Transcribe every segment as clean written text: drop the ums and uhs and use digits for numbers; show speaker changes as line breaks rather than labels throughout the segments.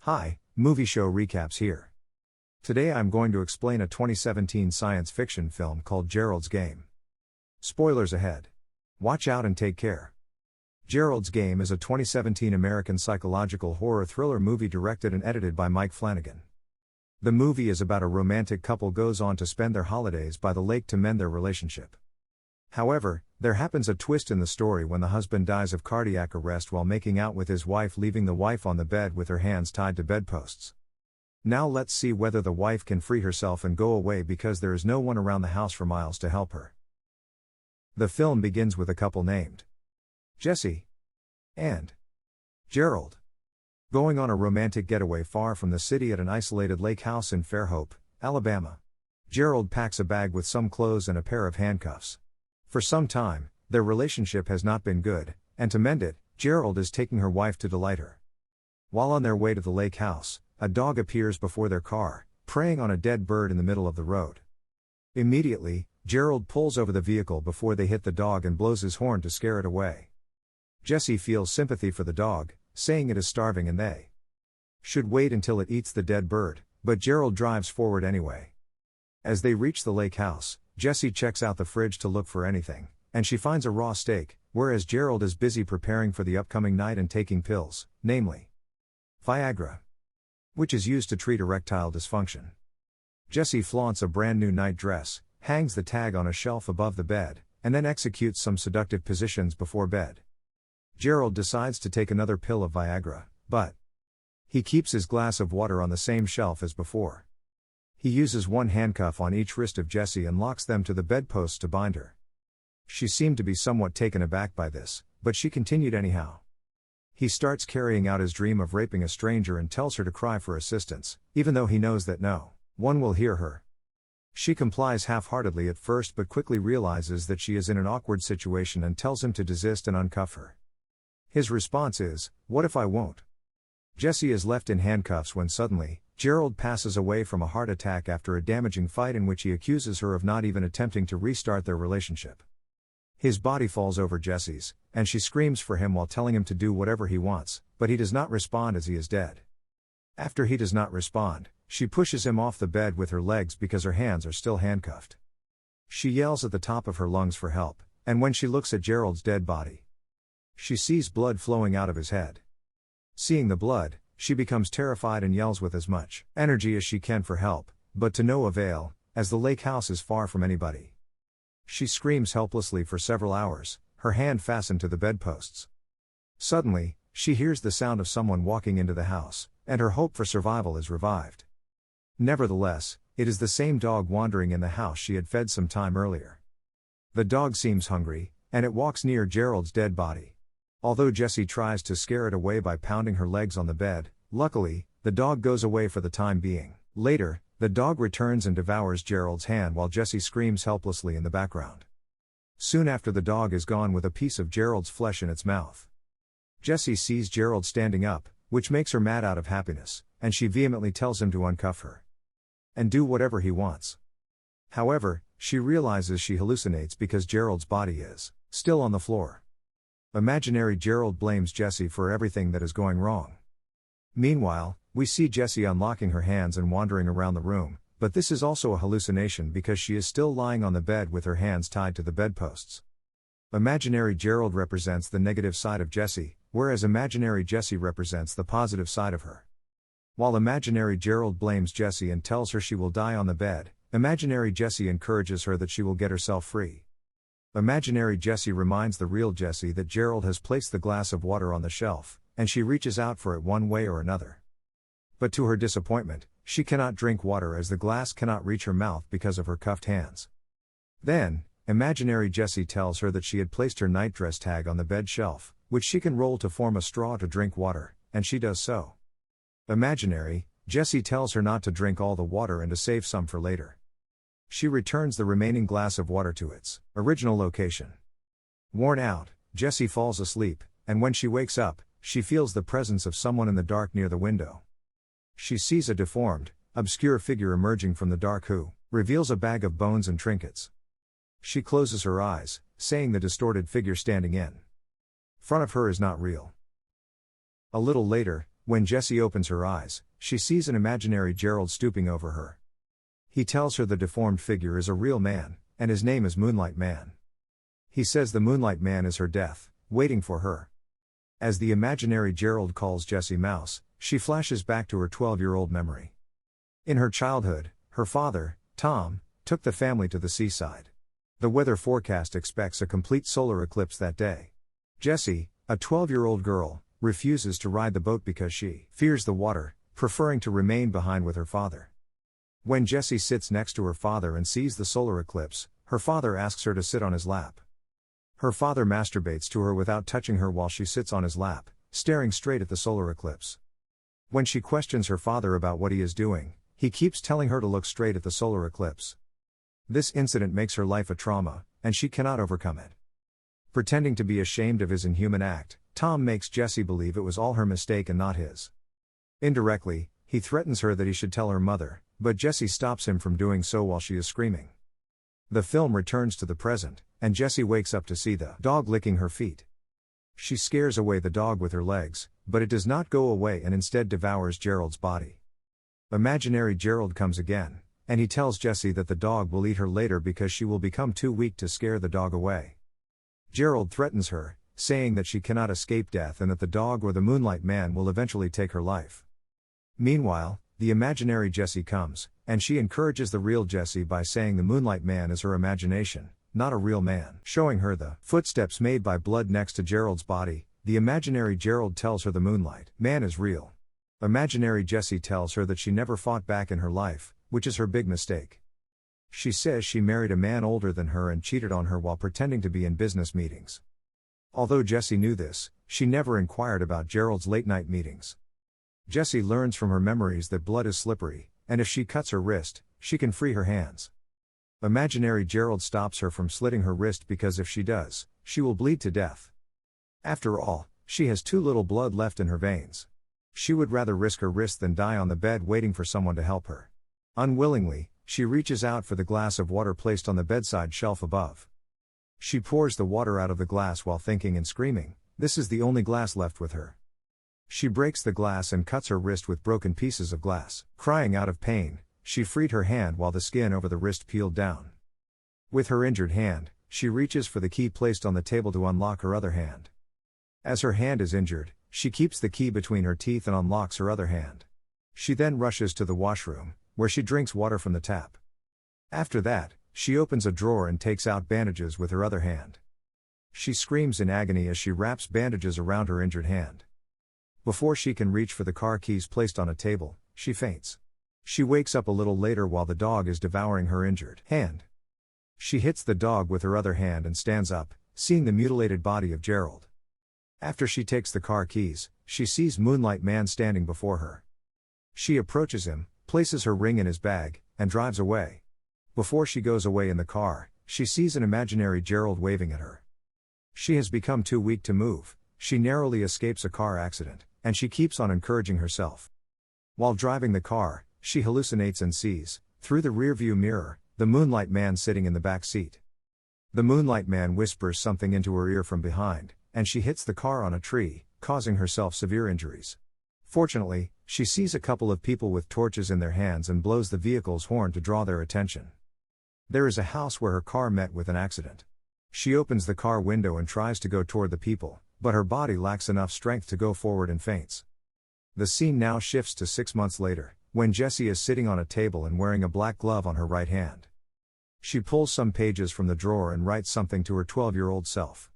Hi, movie show recaps here. Today I'm going to explain a 2017 science fiction film called Gerald's Game. Spoilers ahead. Watch out and take care. Gerald's Game is a 2017 American psychological horror thriller movie directed and edited by Mike Flanagan. The movie is about a romantic couple goes on to spend their holidays by the lake to mend their relationship. However, there happens a twist in the story when the husband dies of cardiac arrest while making out with his wife, leaving the wife on the bed with her hands tied to bedposts. Now let's see whether the wife can free herself and go away because there is no one around the house for miles to help her. The film begins with a couple named Jessie and Gerald going on a romantic getaway far from the city at an isolated lake house in Fairhope, Alabama. Gerald packs a bag with some clothes and a pair of handcuffs. For some time, their relationship has not been good, and to mend it, Gerald is taking her wife to delight her. While on their way to the lake house, a dog appears before their car, preying on a dead bird in the middle of the road. Immediately, Gerald pulls over the vehicle before they hit the dog and blows his horn to scare it away. Jessie feels sympathy for the dog, saying it is starving and they should wait until it eats the dead bird, but Gerald drives forward anyway. As they reach the lake house, Jessie checks out the fridge to look for anything, and she finds a raw steak, whereas Gerald is busy preparing for the upcoming night and taking pills, namely Viagra, which is used to treat erectile dysfunction. Jessie flaunts a brand new night dress, hangs the tag on a shelf above the bed, and then executes some seductive positions before bed. Gerald decides to take another pill of Viagra, but he keeps his glass of water on the same shelf as before. He uses one handcuff on each wrist of Jessie and locks them to the bedposts to bind her. She seemed to be somewhat taken aback by this, but she continued anyhow. He starts carrying out his dream of raping a stranger and tells her to cry for assistance, even though he knows that no one will hear her. She complies half-heartedly at first but quickly realizes that she is in an awkward situation and tells him to desist and uncuff her. His response is, "What if I won't?" Jessie is left in handcuffs when suddenly, Gerald passes away from a heart attack after a damaging fight in which he accuses her of not even attempting to restart their relationship. His body falls over Jessie's, and she screams for him while telling him to do whatever he wants, but he does not respond as he is dead. After he does not respond, she pushes him off the bed with her legs because her hands are still handcuffed. She yells at the top of her lungs for help, and when she looks at Gerald's dead body, she sees blood flowing out of his head. Seeing the blood, she becomes terrified and yells with as much energy as she can for help, but to no avail, as the lake house is far from anybody. She screams helplessly for several hours, her hand fastened to the bedposts. Suddenly, she hears the sound of someone walking into the house, and her hope for survival is revived. Nevertheless, it is the same dog wandering in the house she had fed some time earlier. The dog seems hungry, and it walks near Gerald's dead body. Although Jessie tries to scare it away by pounding her legs on the bed, luckily, the dog goes away for the time being. Later, the dog returns and devours Gerald's hand while Jessie screams helplessly in the background. Soon after, the dog is gone with a piece of Gerald's flesh in its mouth. Jessie sees Gerald standing up, which makes her mad out of happiness, and she vehemently tells him to uncuff her and do whatever he wants. However, she realizes she hallucinates because Gerald's body is still on the floor. Imaginary Gerald blames Jessie for everything that is going wrong. Meanwhile, we see Jessie unlocking her hands and wandering around the room, but this is also a hallucination because she is still lying on the bed with her hands tied to the bedposts. Imaginary Gerald represents the negative side of Jessie, whereas imaginary Jessie represents the positive side of her. While imaginary Gerald blames Jessie and tells her she will die on the bed, imaginary Jessie encourages her that she will get herself free. Imaginary Jessie reminds the real Jessie that Gerald has placed the glass of water on the shelf, and she reaches out for it one way or another. But to her disappointment, she cannot drink water as the glass cannot reach her mouth because of her cuffed hands. Then, imaginary Jessie tells her that she had placed her nightdress tag on the bed shelf, which she can roll to form a straw to drink water, and she does so. Imaginary Jessie tells her not to drink all the water and to save some for later. She returns the remaining glass of water to its original location. Worn out, Jessie falls asleep, and when she wakes up, she feels the presence of someone in the dark near the window. She sees a deformed, obscure figure emerging from the dark who reveals a bag of bones and trinkets. She closes her eyes, saying the distorted figure standing in front of her is not real. A little later, when Jessie opens her eyes, she sees an imaginary Gerald stooping over her. He tells her the deformed figure is a real man, and his name is Moonlight Man. He says the Moonlight Man is her death, waiting for her. As the imaginary Gerald calls Jessie Mouse, she flashes back to her 12-year-old memory. In her childhood, her father, Tom, took the family to the seaside. The weather forecast expects a complete solar eclipse that day. Jessie, a 12-year-old girl, refuses to ride the boat because she fears the water, preferring to remain behind with her father. When Jessie sits next to her father and sees the solar eclipse, her father asks her to sit on his lap. Her father masturbates to her without touching her while she sits on his lap, staring straight at the solar eclipse. When she questions her father about what he is doing, he keeps telling her to look straight at the solar eclipse. This incident makes her life a trauma, and she cannot overcome it. Pretending to be ashamed of his inhuman act, Tom makes Jessie believe it was all her mistake and not his. Indirectly, he threatens her that he should tell her mother, but Jessie stops him from doing so while she is screaming. The film returns to the present, and Jessie wakes up to see the dog licking her feet. She scares away the dog with her legs, but it does not go away and instead devours Gerald's body. Imaginary Gerald comes again, and he tells Jessie that the dog will eat her later because she will become too weak to scare the dog away. Gerald threatens her, saying that she cannot escape death and that the dog or the Moonlight Man will eventually take her life. Meanwhile, the imaginary Jessie comes, and she encourages the real Jessie by saying the Moonlight Man is her imagination, not a real man. Showing her the footsteps made by blood next to Gerald's body, the imaginary Gerald tells her the Moonlight Man is real. Imaginary Jessie tells her that she never fought back in her life, which is her big mistake. She says she married a man older than her and cheated on her while pretending to be in business meetings. Although Jessie knew this, she never inquired about Gerald's late-night meetings. Jessie learns from her memories that blood is slippery, and if she cuts her wrist, she can free her hands. Imaginary Gerald stops her from slitting her wrist because if she does, she will bleed to death. After all, she has too little blood left in her veins. She would rather risk her wrist than die on the bed waiting for someone to help her. Unwillingly, she reaches out for the glass of water placed on the bedside shelf above. She pours the water out of the glass while thinking and screaming, "This is the only glass left with her." She breaks the glass and cuts her wrist with broken pieces of glass. Crying out of pain, she freed her hand while the skin over the wrist peeled down. With her injured hand, she reaches for the key placed on the table to unlock her other hand. As her hand is injured, she keeps the key between her teeth and unlocks her other hand. She then rushes to the washroom, where she drinks water from the tap. After that, she opens a drawer and takes out bandages with her other hand. She screams in agony as she wraps bandages around her injured hand. Before she can reach for the car keys placed on a table, she faints. She wakes up a little later while the dog is devouring her injured hand. She hits the dog with her other hand and stands up, seeing the mutilated body of Gerald. After she takes the car keys, she sees Moonlight Man standing before her. She approaches him, places her ring in his bag, and drives away. Before she goes away in the car, she sees an imaginary Gerald waving at her. She has become too weak to move, she narrowly escapes a car accident, and she keeps on encouraging herself. While driving the car, she hallucinates and sees, through the rearview mirror, the Moonlight Man sitting in the back seat. The Moonlight Man whispers something into her ear from behind, and she hits the car on a tree, causing herself severe injuries. Fortunately, she sees a couple of people with torches in their hands and blows the vehicle's horn to draw their attention. There is a house where her car met with an accident. She opens the car window and tries to go toward the people, but her body lacks enough strength to go forward and faints. The scene now shifts to 6 months later, when Jessie is sitting on a table and wearing a black glove on her right hand. She pulls some pages from the drawer and writes something to her 12-year-old self.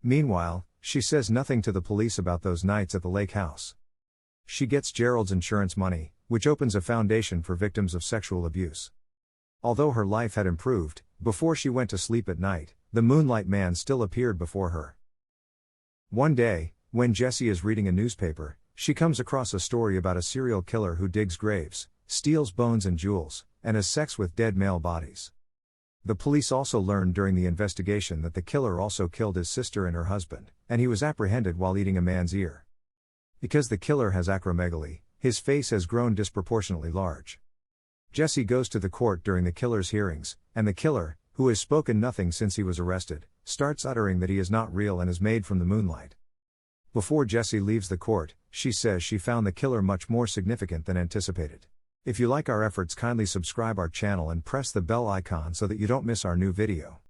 Meanwhile, she says nothing to the police about those nights at the lake house. She gets Gerald's insurance money, which opens a foundation for victims of sexual abuse. Although her life had improved, before she went to sleep at night, the Moonlight Man still appeared before her. One day, when Jessie is reading a newspaper, she comes across a story about a serial killer who digs graves, steals bones and jewels, and has sex with dead male bodies. The police also learned during the investigation that the killer also killed his sister and her husband, and he was apprehended while eating a man's ear. Because the killer has acromegaly, his face has grown disproportionately large. Jessie goes to the court during the killer's hearings, and the killer, who has spoken nothing since he was arrested, starts uttering that he is not real and is made from the moonlight. Before Jessie leaves the court, she says she found the killer much more significant than anticipated. If you like our efforts, kindly subscribe our channel and press the bell icon so that you don't miss our new video.